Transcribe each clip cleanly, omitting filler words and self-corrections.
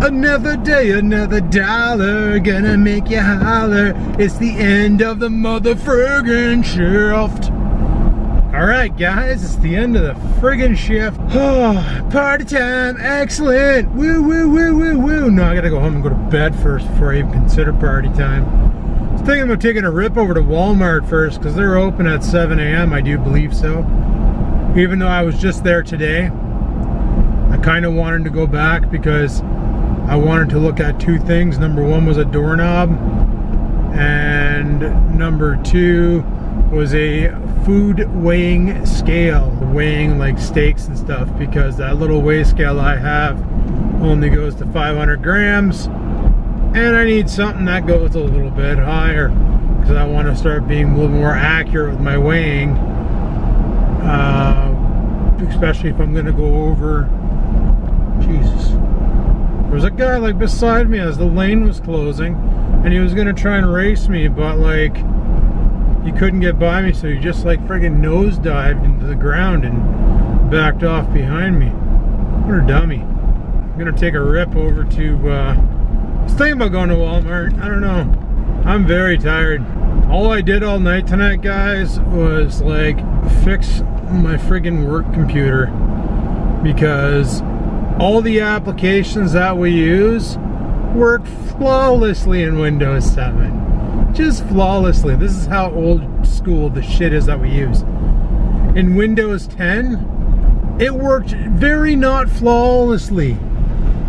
Another day, another dollar, gonna make you holler. It's the end of the motherfucking shift. Alright guys, it's the end of the friggin' shift. Oh, party time, excellent. Woo, woo, woo, woo, woo. No, I gotta go home and go to bed first before I even consider party time. I was thinking about taking a rip over to Walmart first, because they're open at 7 a.m, I do believe so. Even though I was just there today, I kind of wanted to go back because I wanted to look at two things. Number one was a doorknob, and number two was a food weighing scale, weighing like steaks and stuff, because that little weigh scale I have only goes to 500 grams, and I need something that goes a little bit higher because I want to start being a little more accurate with my weighing, especially if I'm going to go over. Jesus. There was a guy like beside me as the lane was closing, and he was gonna try and race me, but like he couldn't get by me, so he just like friggin' nosedived into the ground and backed off behind me. What a dummy. I'm gonna take a rip over to I was thinking about going to Walmart. I don't know. I'm very tired. All I did all night tonight, guys, was like fix my friggin' work computer, because all the applications that we use work flawlessly in Windows 7. Just flawlessly. This is how old school the shit is that we use. In Windows 10, it worked very not flawlessly.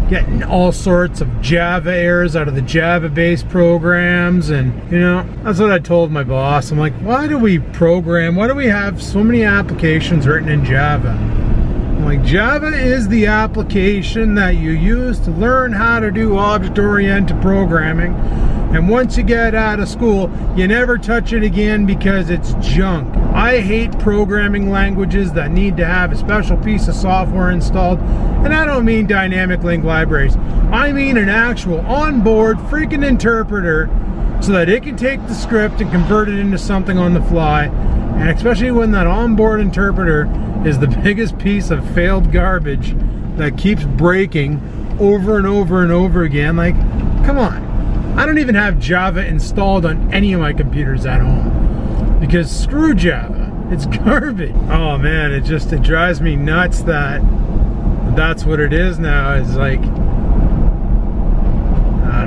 Getting all sorts of Java errors out of the Java-based programs, and you know, that's what I told my boss. I'm like, why do we have so many applications written in Java? Like, Java is the application that you use to learn how to do object-oriented programming, and once you get out of school, you never touch it again because it's junk. I hate programming languages that need to have a special piece of software installed, and I don't mean dynamic link libraries. I mean an actual onboard freaking interpreter so that it can take the script and convert it into something on the fly, and especially when that onboard interpreter is the biggest piece of failed garbage that keeps breaking over and over and over again. Like, come on. I don't even have Java installed on any of my computers at home, because screw Java. It's garbage. Oh man, it drives me nuts that that's what it is now. It's like, I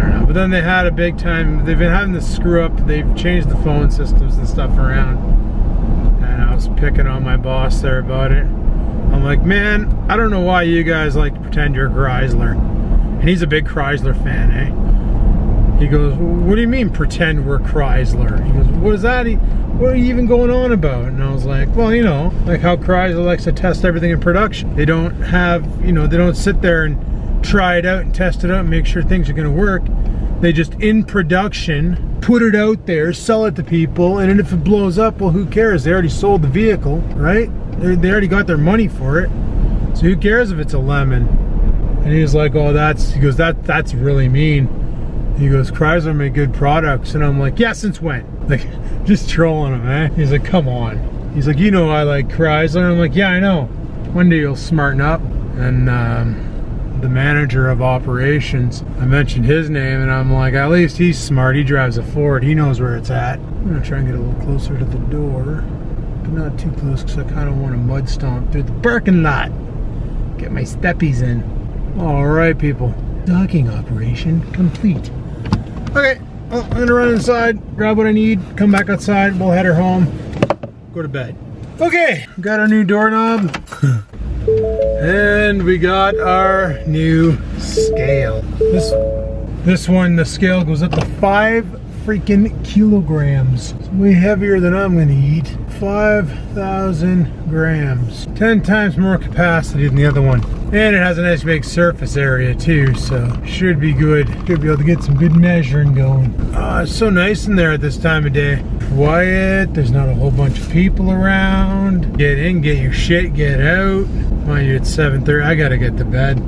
don't know. But then they had a big time, they've been having this screw up. They've changed the phone systems and stuff around. I was picking on my boss there about it. I'm like, man, I don't know why you guys like to pretend you're Chrysler. And he's a big Chrysler fan, eh? He goes, what do you mean pretend we're Chrysler? He goes, what is that? What are you even going on about? And I was like, well, you know, like how Chrysler likes to test everything in production. They don't have, you know, they don't sit there and try it out and test it out and make sure things are gonna work. They just, in production, put it out there, sell it to people, and then if it blows up, well, who cares? They already sold the vehicle, right? They already got their money for it, so who cares if it's a lemon? And he was like, oh, he goes, that's really mean. He goes, Chrysler make good products, and I'm like, yeah, since when? Like, just trolling him, eh? He's like, come on. He's like, you know I like Chrysler. I'm like, yeah, I know. One day you'll smarten up. And the manager of operations, I mentioned his name, and I'm like, at least he's smart. He drives a Ford. He knows where it's at. I'm gonna try and get a little closer to the door, but not too close, because I kind of want to mud stomp through the parking lot. Get my steppies in. All right, people. Docking operation complete. Okay, well, I'm gonna run inside, grab what I need, come back outside. We'll head her home, go to bed. Okay, got our new doorknob. And we got our new scale. This one, the scale goes up to 5 freaking kilograms. It's way heavier than I'm gonna eat. 5,000 grams. 10 times more capacity than the other one. And it has a nice big surface area too, so should be good. Should be able to get some good measuring going. It's so nice in there at this time of day. Quiet, there's not a whole bunch of people around. Get in, get your shit, get out. Mind you, it's 7:30, I gotta get to bed.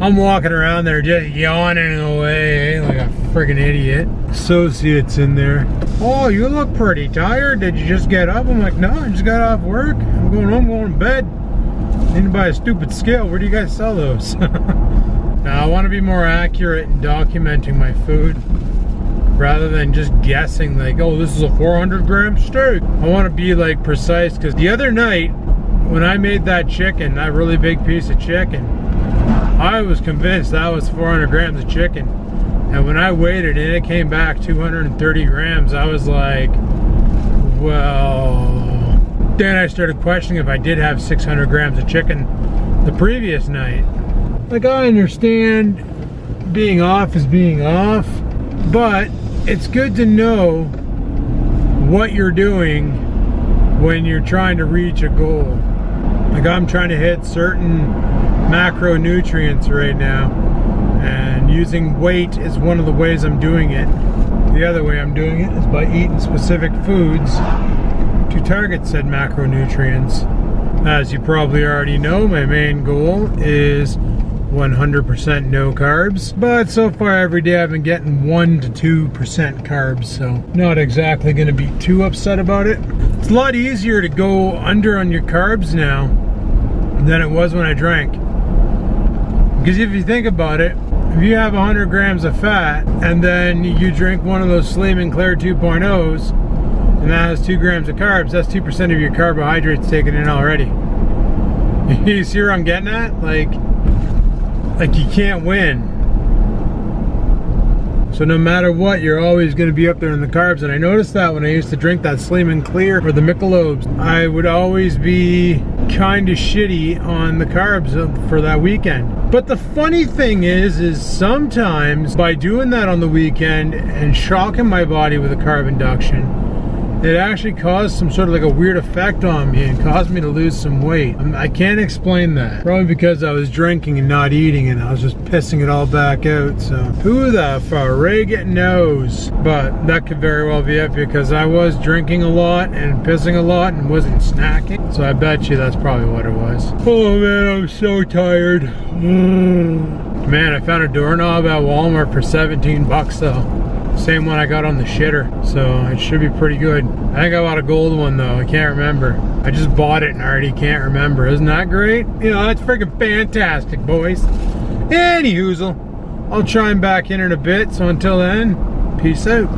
I'm walking around there just yawning away, eh? Like a friggin' idiot. Associates in there. Oh, you look pretty tired. Did you just get up? I'm like, no, I just got off work. I'm going home, going to bed. Need to buy a stupid scale. Where do you guys sell those? Now I want to be more accurate in documenting my food rather than just guessing like, oh, this is a 400-gram steak. I want to be like precise, because the other night when I made that chicken, that really big piece of chicken, I was convinced that was 400 grams of chicken. And when I weighed it and it came back 230 grams, I was like, well, then I started questioning if I did have 600 grams of chicken the previous night. Like, I understand being off is being off, but it's good to know what you're doing when you're trying to reach a goal. Like, I'm trying to hit certain macronutrients right now, and using weight is one of the ways I'm doing it. The other way I'm doing it is by eating specific foods to target said macronutrients. As you probably already know, my main goal is 100% no carbs, but so far every day I've been getting 1 to 2% carbs, so not exactly going to be too upset about it. It's a lot easier to go under on your carbs now than it was when I drank, because if you think about it, if you have 100 grams of fat and then you drink one of those Slim and Clear 2.0s and that has 2 grams of carbs, that's 2% of your carbohydrates taken in already. You see where I'm getting at? Like you can't win. So no matter what, you're always going to be up there in the carbs. And I noticed that when I used to drink that Slim and Clear or the Michelobes, I would always be kind of shitty on the carbs for that weekend. But the funny thing is sometimes by doing that on the weekend and shocking my body with a carb induction, it actually caused some sort of like a weird effect on me and caused me to lose some weight. I can't explain that. Probably because I was drinking and not eating, and I was just pissing it all back out. So who the frig knows? But that could very well be it, because I was drinking a lot and pissing a lot and wasn't snacking. So I bet you that's probably what it was. Oh man, I'm so tired. Man, I found a doorknob at Walmart for 17 bucks though. Same one I got on the shitter, so it should be pretty good. I think I bought a gold one though, I can't remember. I just bought it and I already can't remember. Isn't that great? You know, that's freaking fantastic, boys. Anyhoozle, I'll chime back in a bit, so until then, peace out.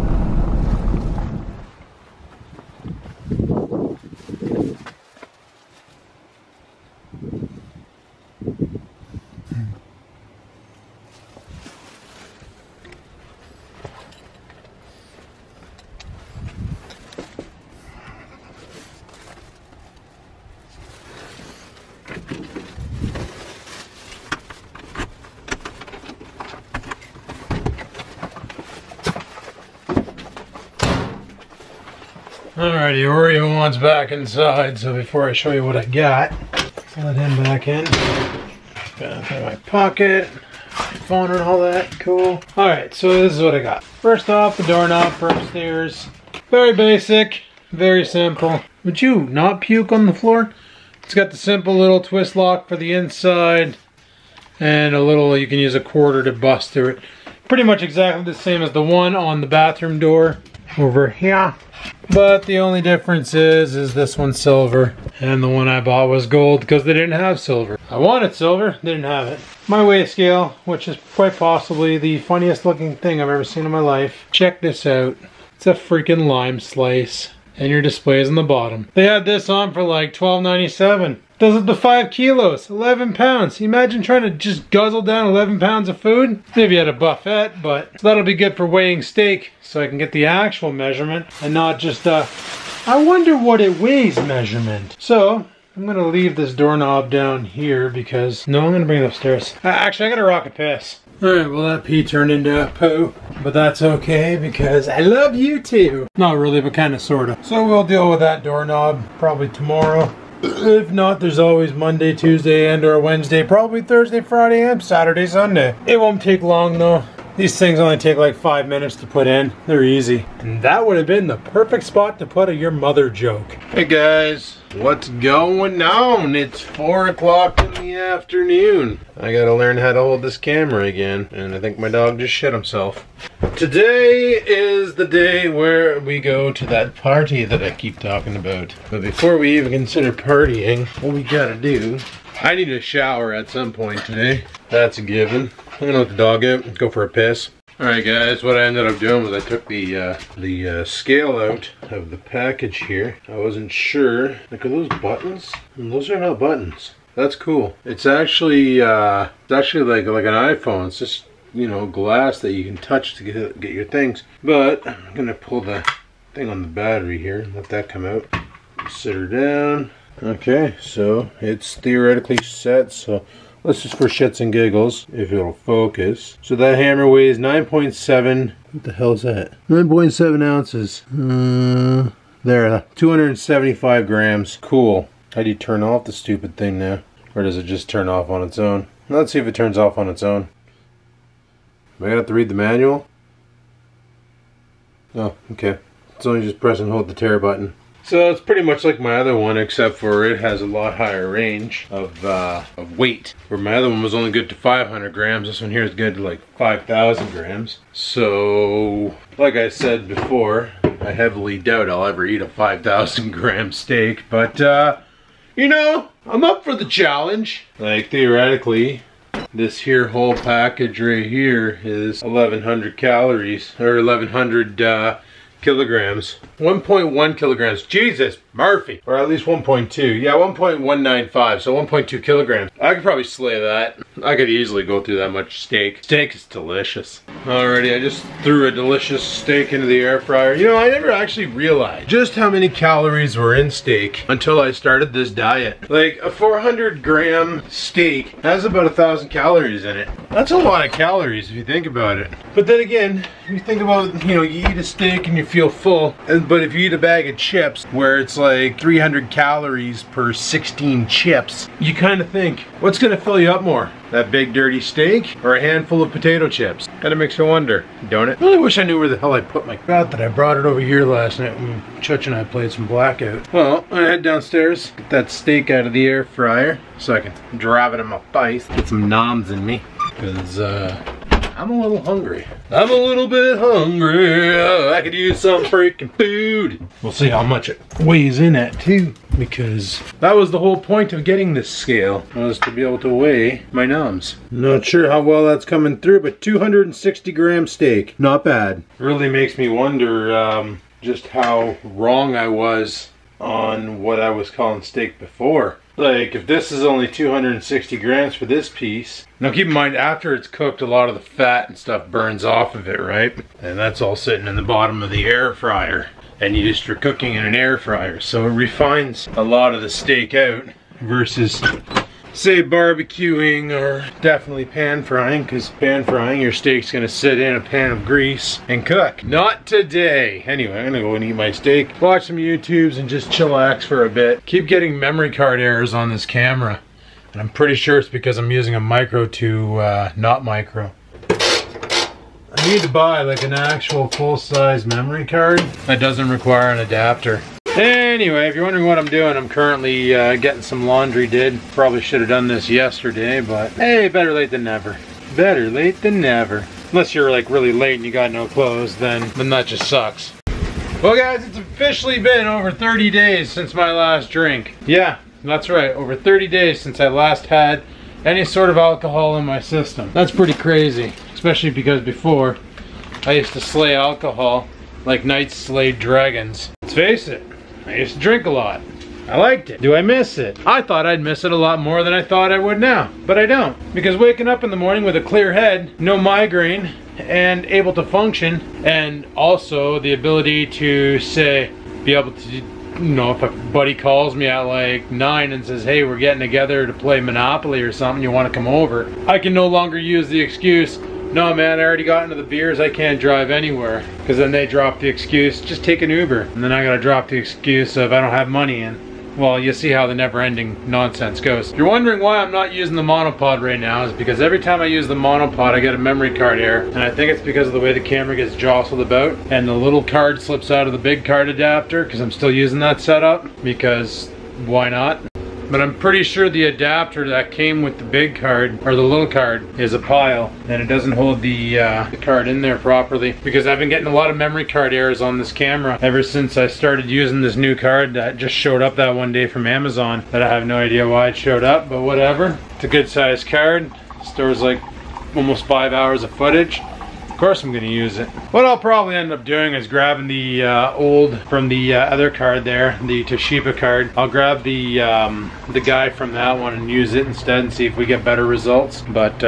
Alrighty, Oreo wants back inside, so before I show you what I got, I'll let him back in. Got it in my pocket, my phone and all that, cool. Alright, so this is what I got. First off, the doorknob for upstairs. Very basic, very simple. Would you not puke on the floor? It's got the simple little twist lock for the inside, and a little, you can use a quarter to bust through it. Pretty much exactly the same as the one on the bathroom door over here. But the only difference is this one's silver and the one I bought was gold because they didn't have silver. I wanted silver, they didn't have it. My weigh scale, which is quite possibly the funniest looking thing I've ever seen in my life. Check this out. It's a freaking lime slice. And your display's on the bottom. They had this on for like $12.97. Does up to 5 kilos, 11 pounds. Imagine trying to just guzzle down 11 pounds of food. Maybe at a buffet, but so that'll be good for weighing steak so I can get the actual measurement and not just I wonder what it weighs measurement. So I'm gonna leave this doorknob down here because, no, I'm gonna bring it upstairs. Actually, I gotta rock a piss. Alright, well that pee turned into a poo, but that's okay because I love you too. Not really, but kind of, sort of. So we'll deal with that doorknob probably tomorrow. If not, there's always Monday, Tuesday, and or Wednesday, probably Thursday, Friday, and Saturday, Sunday. It won't take long though. These things only take like 5 minutes to put in. They're easy. And that would have been the perfect spot to put a your mother joke. Hey guys, what's going on? It's 4 o'clock in the afternoon. I gotta learn how to hold this camera again, and I think my dog just shit himself. Today is the day where we go to that party that I keep talking about. But before we even consider partying, what we gotta do I need a shower at some point today. That's a given. I'm gonna let the dog out, go for a piss. Alright guys, what I ended up doing was I took the scale out of the package here. I wasn't sure. Look at those buttons. And those are not buttons. That's cool. It's actually like an iPhone. It's just, you know, glass that you can touch to get your things. But I'm gonna pull the thing on the battery here and let that come out. Sit her down. Okay, so it's theoretically set, so let's just for shits and giggles, if it'll focus. So that hammer weighs 9.7, what the hell is that? 9.7 ounces. There, 275 grams. Cool. How do you turn off the stupid thing now? Or does it just turn off on its own? Let's see if it turns off on its own. Am I gonna have to read the manual? Oh, okay. It's only just press and hold the tare button. So it's pretty much like my other one, except for it has a lot higher range of weight. Where my other one was only good to 500 grams, this one here is good to like 5,000 grams. So, like I said before, I heavily doubt I'll ever eat a 5,000 gram steak, but you know, I'm up for the challenge. Like theoretically, this here whole package right here is 1,100 calories, or 1,100 kilograms. 1.1 kilograms. Jesus, Murphy. Or at least 1.2. Yeah, 1.195, so 1.2 kilograms. I could probably slay that. I could easily go through that much steak. Steak is delicious. Alrighty, I just threw a delicious steak into the air fryer. You know, I never actually realized just how many calories were in steak until I started this diet. Like, a 400 gram steak has about 1,000 calories in it. That's a lot of calories if you think about it. But then again, if you think about, you know, you eat a steak and you feel full, but if you eat a bag of chips where it's like 300 calories per 16 chips, you kind of think, what's gonna fill you up more? That big dirty steak or a handful of potato chips? Kinda makes you wonder, don't it? I really wish I knew where the hell I put my God, that I brought it over here last night when Chutch and I played some Blackout. Well, I head downstairs, get that steak out of the air fryer so I can drive it in my face, get some noms in me, because I'm a little hungry. I'm a little bit hungry. I could use some freaking food. We'll see how much it weighs in at too, because that was the whole point of getting this scale, was to be able to weigh my noms. Not sure how well that's coming through, but 260 gram steak. Not bad. Really makes me wonder just how wrong I was on what I was calling steak before. Like, if this is only 260 grams for this piece. Now keep in mind, after it's cooked, a lot of the fat and stuff burns off of it, right? And that's all sitting in the bottom of the air fryer and used for cooking in an air fryer. So it refines a lot of the steak out versus, say, barbecuing or definitely pan frying, because pan frying, your steak's gonna sit in a pan of grease and cook. Not today. Anyway, I'm gonna go and eat my steak, watch some YouTubes, and just chillax for a bit. Keep getting memory card errors on this camera, and I'm pretty sure it's because I'm using a micro to not micro. I need to buy like an actual full-size memory card that doesn't require an adapter. Anyway, if you're wondering what I'm doing, I'm currently getting some laundry did. Probably should have done this yesterday, but hey, better late than never. Better late than never. Unless you're like really late and you got no clothes, then that just sucks. Well guys, it's officially been over 30 days since my last drink. Yeah, that's right, over 30 days since I last had any sort of alcohol in my system. That's pretty crazy, especially because before I used to slay alcohol like knights slayed dragons. Let's face it, I used to drink a lot. I liked it. Do I miss it? I thought I'd miss it a lot more than I thought I would now, but I don't. Because waking up in the morning with a clear head, no migraine, and able to function, and also the ability to say, be able to, you know, if a buddy calls me at like 9 and says, hey, we're getting together to play Monopoly or something, you want to come over, I can no longer use the excuse, no man, I already got into the beers, I can't drive anywhere. Because then they drop the excuse, just take an Uber. And then I gotta drop the excuse of I don't have money in. Well, you see how the never-ending nonsense goes. If you're wondering why I'm not using the monopod right now, is because every time I use the monopod I get a memory card error. And I think it's because of the way the camera gets jostled about. And the little card slips out of the big card adapter, because I'm still using that setup. Because why not? but I'm pretty sure the adapter that came with the big card, or the little card, is a pile, and it doesn't hold the card in there properly, because I've been getting a lot of memory card errors on this camera ever since I started using this new card that just showed up that one day from Amazon, that I have no idea why it showed up, but whatever. It's a good sized card, stores like almost 5 hours of footage. Of course I'm going to use it. What I'll probably end up doing is grabbing the old from the other card there, the Toshiba card. I'll grab the guy from that one and use it instead and see if we get better results. But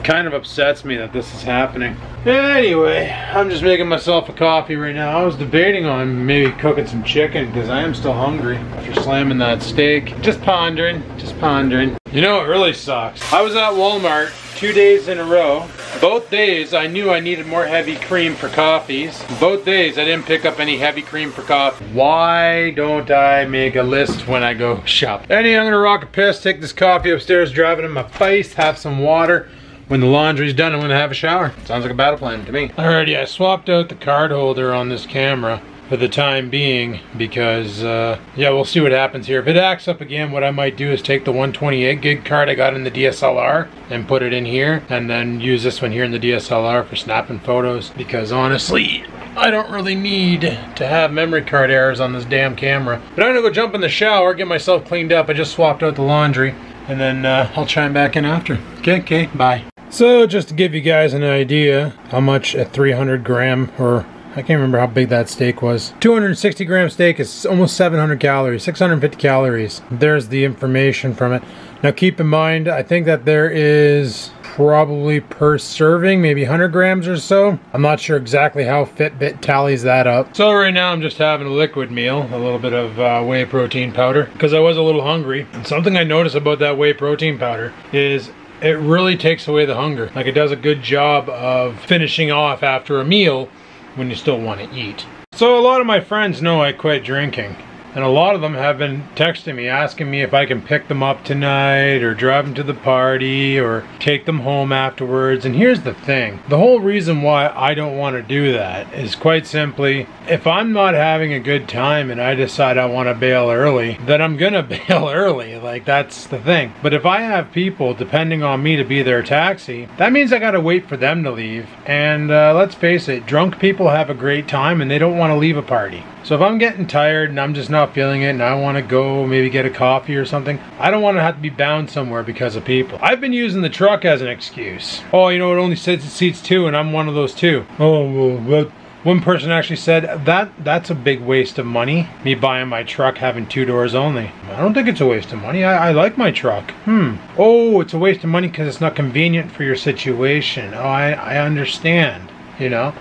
kind of upsets me that this is happening. Anyway, I'm just making myself a coffee right now. I was debating on maybe cooking some chicken because I am still hungry after slamming that steak. Just pondering, just pondering. You know what really sucks? I was at Walmart 2 days in a row. Both days I knew I needed more heavy cream for coffees. Both days I didn't pick up any heavy cream for coffee. Why don't I make a list when I go shop? Anyway, I'm gonna rock a piss, take this coffee upstairs, drive it in my face, have some water. When the laundry's done, I'm gonna have a shower. Sounds like a battle plan to me. Alrighty, I swapped out the card holder on this camera for the time being because yeah, we'll see what happens here. If it acts up again, what I might do is take the 128 gig card I got in the DSLR and put it in here, and then use this one here in the DSLR for snapping photos, because honestly I don't really need to have memory card errors on this damn camera. But I'm gonna go jump in the shower, get myself cleaned up. I just swapped out the laundry, and then I'll chime back in after. Okay, bye. So just to give you guys an idea how much a 300 gram, or I can't remember how big that steak was. 260 gram steak is almost 700 calories, 650 calories. There's the information from it. Now keep in mind, I think that there is probably per serving, maybe 100 grams or so. I'm not sure exactly how Fitbit tallies that up. So right now I'm just having a liquid meal, a little bit of whey protein powder, because I was a little hungry. And something I noticed about that whey protein powder is it really takes away the hunger. Like, it does a good job of finishing off after a meal when you still want to eat. So a lot of my friends know I quit drinking, and a lot of them have been texting me asking me if I can pick them up tonight or drive them to the party or take them home afterwards. And here's the thing, the whole reason why I don't want to do that is quite simply, if I'm not having a good time and I decide I want to bail early, then I'm gonna bail early. Like, that's the thing. But if I have people depending on me to be their taxi, that means I gotta wait for them to leave. And let's face it, drunk people have a great time and they don't want to leave a party. So if I'm getting tired and I'm just not feeling it and I want to go maybe get a coffee or something, I don't want to have to be bound somewhere because of people. I've been using the truck as an excuse. Oh, you know, it only seats two and I'm one of those two. Oh, well, one person actually said that's a big waste of money, me buying my truck having 2 doors only. I don't think it's a waste of money. I like my truck. Oh, it's a waste of money because it's not convenient for your situation. Oh, I understand, you know.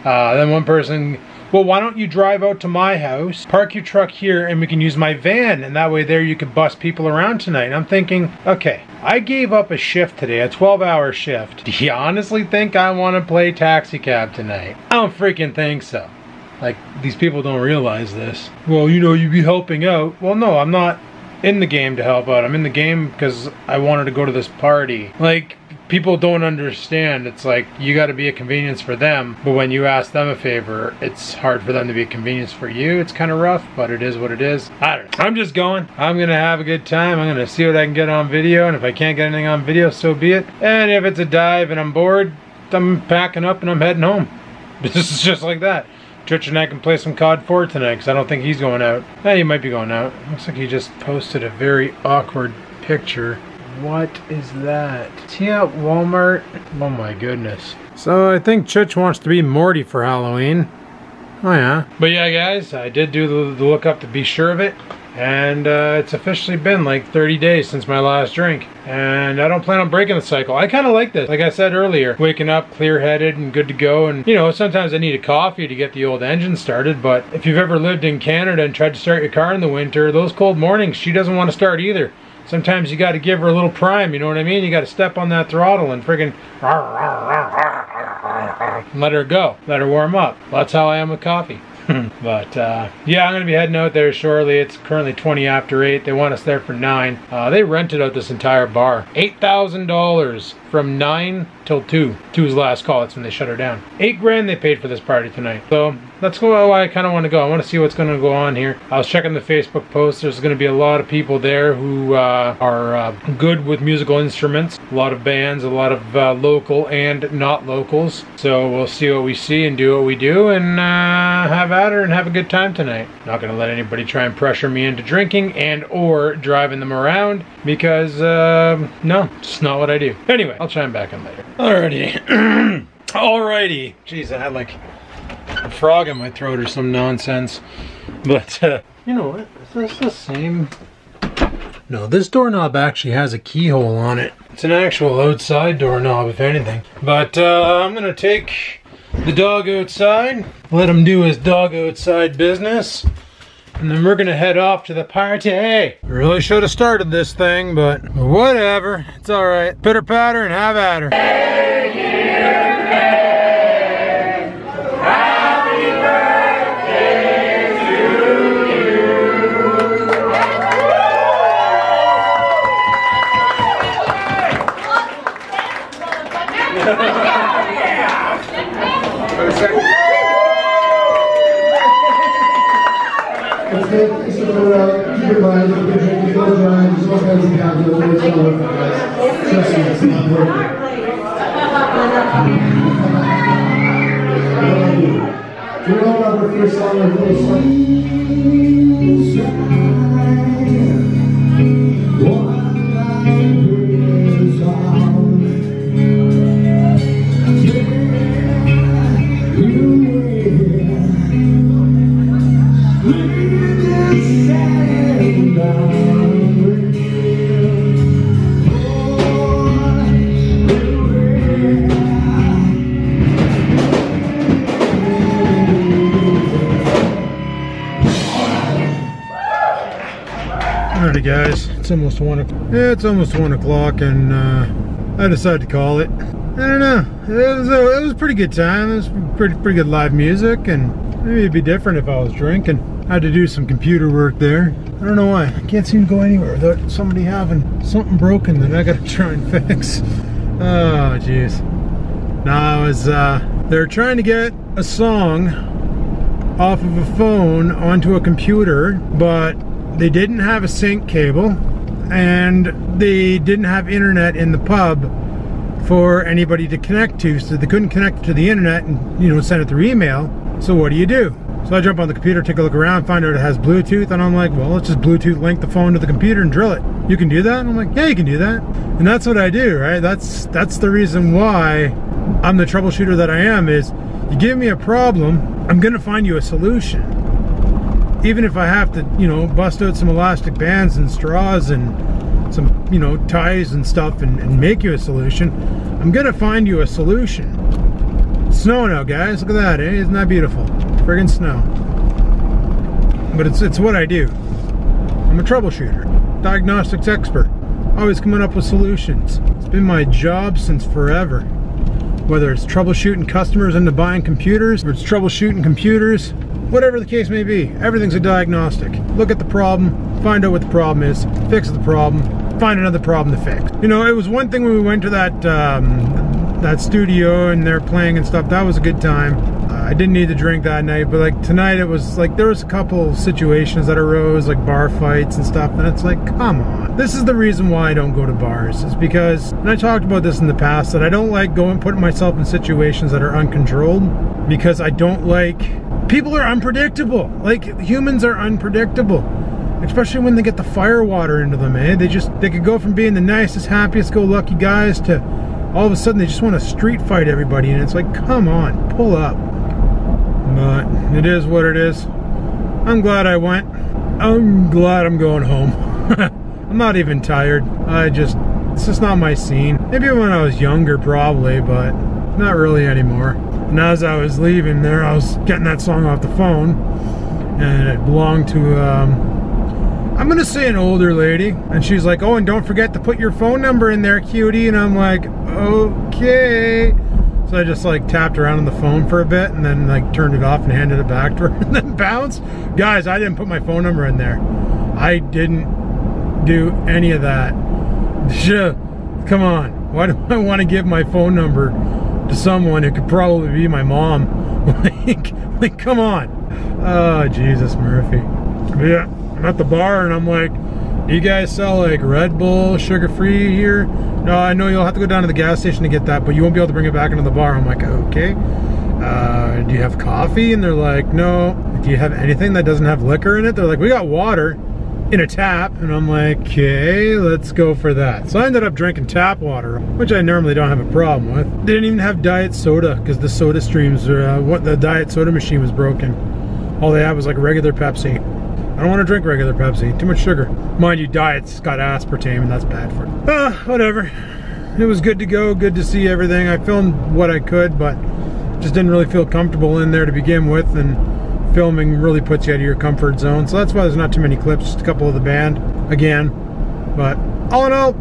Then one person, well, why don't you drive out to my house, park your truck here, and we can use my van, and that way there you could bus people around tonight. And I'm thinking, okay, I gave up a shift today, a 12-hour shift. Do you honestly think I want to play taxi cab tonight? I don't freaking think so. Like, these people don't realize this. Well, you know, you'd be helping out. Well, no, I'm not in the game to help out. I'm in the game because I wanted to go to this party. Like, people don't understand. It's like, you got to be a convenience for them, but when you ask them a favor, it's hard for them to be a convenience for you. It's kind of rough, but it is what it is. I don't know. I'm just going. I'm gonna have a good time. I'm gonna see what I can get on video, and if I can't get anything on video, so be it. And if it's a dive and I'm bored, I'm packing up and I'm heading home. This is just like that. Church and I can play some COD 4 tonight, because I don't think he's going out. He might be going out. Looks like he just posted a very awkward picture. What is that? Is he at Walmart? Oh my goodness. So I think Church wants to be Morty for Halloween. Oh yeah. But yeah, guys, I did do the look up to be sure of it. And it's officially been like 30 days since my last drink. And I don't plan on breaking the cycle. I kind of like this. Like I said earlier, waking up clear-headed and good to go. And, you know, sometimes I need a coffee to get the old engine started. But if you've ever lived in Canada and tried to start your car in the winter, those cold mornings, she doesn't want to start either. Sometimes you got to give her a little prime, you know what I mean? You got to step on that throttle and friggin' let her go. Let her warm up. Well, that's how I am with coffee. But yeah, I'm going to be heading out there shortly. It's currently 20 after 8. They want us there for 9. They rented out this entire bar. $8,000 for from 9 till 2. 2's last call, that's when they shut her down. 8 grand they paid for this party tonight. So that's why I kind of want to go. I want to see what's going to go on here. I was checking the Facebook post. There's going to be a lot of people there who are good with musical instruments. A lot of bands, a lot of local and not locals. So we'll see what we see and do what we do and have at her and have a good time tonight. Not going to let anybody try and pressure me into drinking and or driving them around because no, it's not what I do. Anyway, I'll chime back in later. Alrighty. Alrighty. Jeez, I had like a frog in my throat or some nonsense. But you know what? It's the same. No, this doorknob actually has a keyhole on it. It's an actual outside doorknob, if anything. But I'm gonna take the dog outside, let him do his dog outside business, and then we're gonna head off to the party. I really should have started this thing, but whatever. It's alright. Pitter patter and have at her. Alrighty guys, it's almost 1 o'clock. Yeah, it's almost 1 o'clock and I decided to call it. I don't know, it was a pretty good time. It was pretty good live music, and maybe it'd be different if I was drinking. I had to do some computer work there. I don't know why, I can't seem to go anywhere without somebody having something broken that I gotta try and fix. Oh jeez. Now I was, they're trying to get a song off of a phone onto a computer, but they didn't have a sync cable and they didn't have internet in the pub for anybody to connect to, so they couldn't connect to the internet and, you know, send it through email. So what do you do? So I jump on the computer, take a look around, find out it has Bluetooth, and I'm like, well, let's just Bluetooth link the phone to the computer and drill it. You can do that? And I'm like, yeah, you can do that. And that's what I do, right? That's the reason why I'm the troubleshooter that I am, is you give me a problem, I'm gonna find you a solution. Even if I have to, you know, bust out some elastic bands and straws and some, you know, ties and stuff and make you a solution, I'm gonna find you a solution. It's snowing out, guys. Look at that, eh? Isn't that beautiful? Friggin' snow. But it's what I do. I'm a troubleshooter, diagnostics expert, always coming up with solutions. It's been my job since forever. Whether it's troubleshooting customers into buying computers, or it's troubleshooting computers, whatever the case may be, everything's a diagnostic. Look at the problem, find out what the problem is, fix the problem, find another problem to fix. You know, it was one thing when we went to that studio and they're playing and stuff. That was a good time. I didn't need to drink that night, but like tonight it was like there was a couple situations that arose, like bar fights and stuff, and it's like, come on. This is the reason why I don't go to bars, is because, and I talked about this in the past, that I don't like putting myself in situations that are uncontrolled, because I don't like, people are unpredictable. Like, humans are unpredictable, especially when they get the fire water into them, eh? They could go from being the nicest, happiest go lucky guys to all of a sudden they just want to street fight everybody, and it's like, come on, pull up. But it is what it is. I'm glad I went. I'm glad I'm going home. I'm not even tired. It's just not my scene. Maybe when I was younger, probably, but not really anymore. And as I was leaving there, I was getting that song off the phone, and it belonged to, I'm gonna say an older lady, and she's like, oh, and don't forget to put your phone number in there, cutie, and I'm like, okay. So I just like tapped around on the phone for a bit and then like turned it off and handed it back to her and then bounced. Guys, I didn't put my phone number in there. I didn't do any of that. Come on. Why do I want to give my phone number to someone who could probably be my mom? like, come on. Oh, Jesus, Murphy. But yeah, I'm at the bar and I'm like, do you guys sell like Red Bull sugar-free here? No, I know you'll have to go down to the gas station to get that, but you won't be able to bring it back into the bar. I'm like, okay. Do you have coffee? And they're like, no. Do you have anything that doesn't have liquor in it? They're like, we got water in a tap. And I'm like, okay, let's go for that. So I ended up drinking tap water, which I normally don't have a problem with. They didn't even have diet soda because the soda streams, the diet soda machine was broken. All they had was like regular Pepsi. I don't want to drink regular Pepsi, too much sugar. Mind you, diet's got aspartame and that's bad for it. Whatever. It was good to go, good to see everything. I filmed what I could, but just didn't really feel comfortable in there to begin with, and filming really puts you out of your comfort zone. So that's why there's not too many clips, just a couple of the band again. But all in all,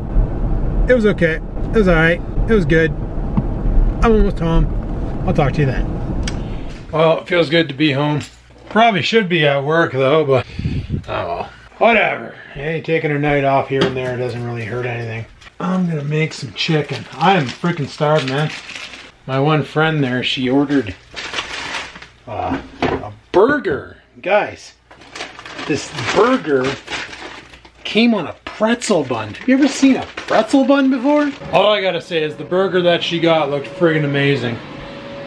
it was okay. It was alright. It was good. I'm almost home. I'll talk to you then. Well, it feels good to be home. Probably should be at work though, but oh well. Whatever. Hey, taking a night off here and there doesn't really hurt anything. I'm gonna make some chicken. I am freaking starved, man. My one friend there, she ordered a burger. Guys, this burger came on a pretzel bun. Have you ever seen a pretzel bun before? All I gotta say is the burger that she got looked friggin' amazing.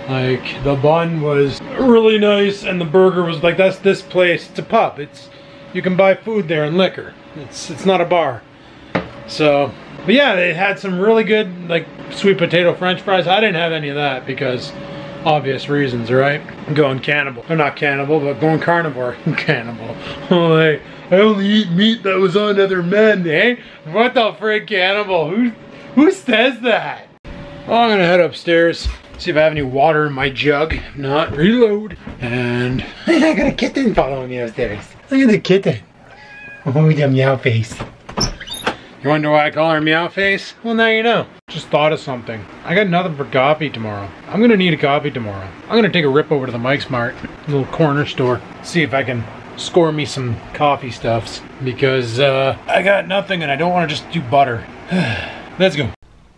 Like, the bun was really nice and the burger was like, that's this place. It's a pub. You can buy food there and liquor. It's not a bar. So, but yeah, they had some really good like sweet potato french fries. I didn't have any of that because obvious reasons, right? I'm going cannibal. Or not cannibal, but going carnivore. Cannibal. Like, I only eat meat that was on other men, eh? What the frig cannibal? Who says that? Well, I'm gonna head upstairs. See if I have any water in my jug. If not, reload. And I got a kitten following me upstairs. Look at the kitten. Oh, the meow face. You wonder why I call her meow face? Well, now you know. Just thought of something. I got nothing for coffee tomorrow. I'm gonna need a coffee tomorrow. I'm gonna take a rip over to the Mike's Mart, little corner store. See if I can score me some coffee stuffs. Because I got nothing and I don't want to just do butter. Let's go.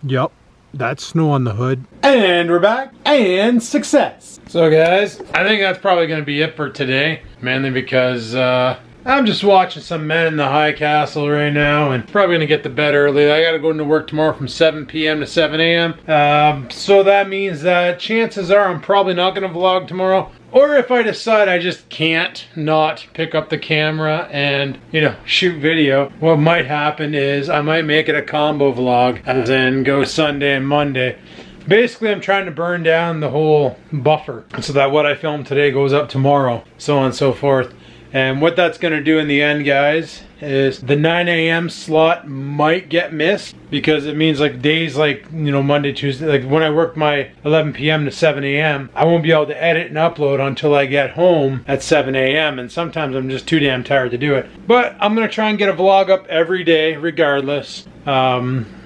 Yup. That's snow on the hood. And we're back. And success. So guys, I think that's probably going to be it for today. Mainly because I'm just watching some Men in the High Castle right now. And probably going to get to bed early. I got to go into work tomorrow from 7 p.m. to 7 a.m. So that means that chances are I'm probably not going to vlog tomorrow. Or if I decide I just can't not pick up the camera and, you know, shoot video, what might happen is I might make it a combo vlog and then go Sunday and Monday. Basically, I'm trying to burn down the whole buffer so that what I filmed today goes up tomorrow, so on and so forth. And what that's going to do in the end, guys, is the 9 a.m. slot might get missed because it means like days like, you know, Monday, Tuesday, like when I work my 11 p.m. to 7 a.m., I won't be able to edit and upload until I get home at 7 a.m. and sometimes I'm just too damn tired to do it. But I'm going to try and get a vlog up every day regardless.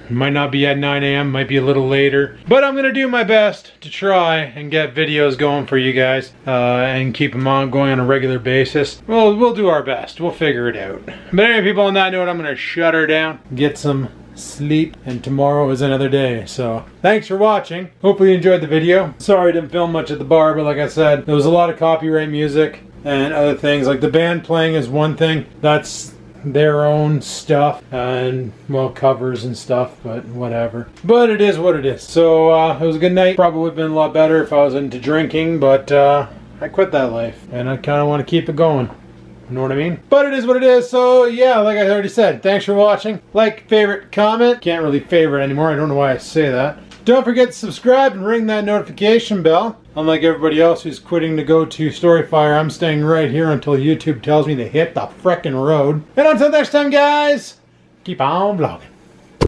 Might not be at 9 a.m., might be a little later. But I'm going to do my best to try and get videos going for you guys and keep them on going on a regular basis. Well, we'll do our best. We'll figure it out. But anyway, people, on that note, I'm going to shut her down, get some sleep, and tomorrow is another day. So thanks for watching. Hopefully you enjoyed the video. Sorry I didn't film much at the bar, but like I said, there was a lot of copyright music and other things. Like the band playing is one thing. That's their own stuff and, well, covers and stuff, but whatever. But it is what it is. So it was a good night. Probably would have been a lot better if I was into drinking, but I quit that life and I kind of want to keep it going. You know what I mean? But it is what it is. So yeah, like I already said, thanks for watching. Like, favorite, comment. Can't really favorite anymore. I don't know why I say that. Don't forget to subscribe and ring that notification bell. Unlike everybody else who's quitting to go to Storyfire, I'm staying right here until YouTube tells me to hit the frickin' road. And until next time, guys, keep on vlogging.